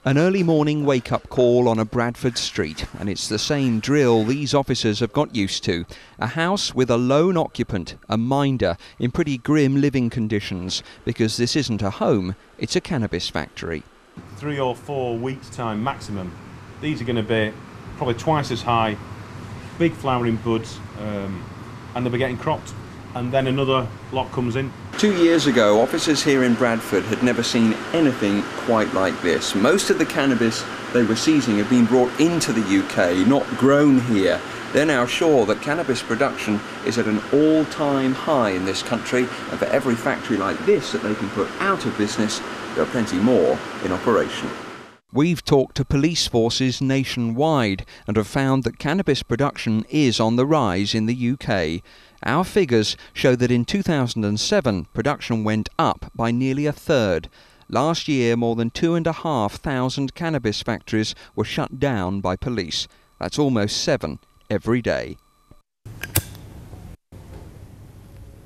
An early morning wake-up call on a Bradford street, and it's the same drill these officers have got used to. A house with a lone occupant, a minder, in pretty grim living conditions, because this isn't a home, it's a cannabis factory. 3 or 4 weeks' time maximum. These are going to be probably twice as high, big flowering buds, and they'll be getting cropped. And then another lot comes in. 2 years ago, officers here in Bradford had never seen anything quite like this. Most of the cannabis they were seizing had been brought into the UK, not grown here. They're now sure that cannabis production is at an all-time high in this country, and for every factory like this that they can put out of business, there are plenty more in operation. We've talked to police forces nationwide and have found that cannabis production is on the rise in the UK. Our figures show that in 2007, production went up by nearly a third. Last year, more than 2,500 cannabis factories were shut down by police. That's almost 7 every day.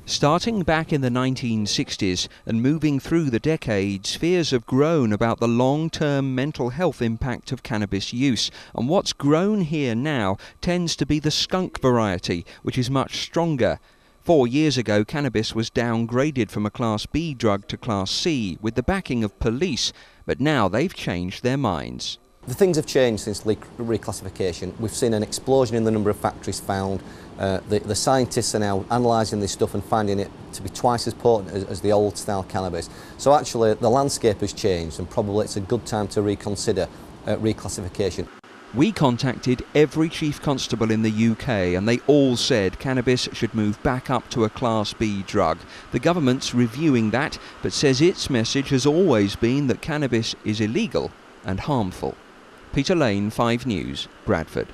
Starting back in the 1960s and moving through the decades, fears have grown about the long-term mental health impact of cannabis use, and what's grown here now tends to be the skunk variety, which is much stronger. 4 years ago, cannabis was downgraded from a Class B drug to Class C with the backing of police, but now they've changed their minds. The things have changed since reclassification. We've seen an explosion in the number of factories found. The scientists are now analysing this stuff and finding it to be twice as potent as the old style cannabis. So actually the landscape has changed, and probably it's a good time to reconsider reclassification. We contacted every chief constable in the UK and they all said cannabis should move back up to a Class B drug. The government's reviewing that, but says its message has always been that cannabis is illegal and harmful. Peter Lane, 5 News, Bradford.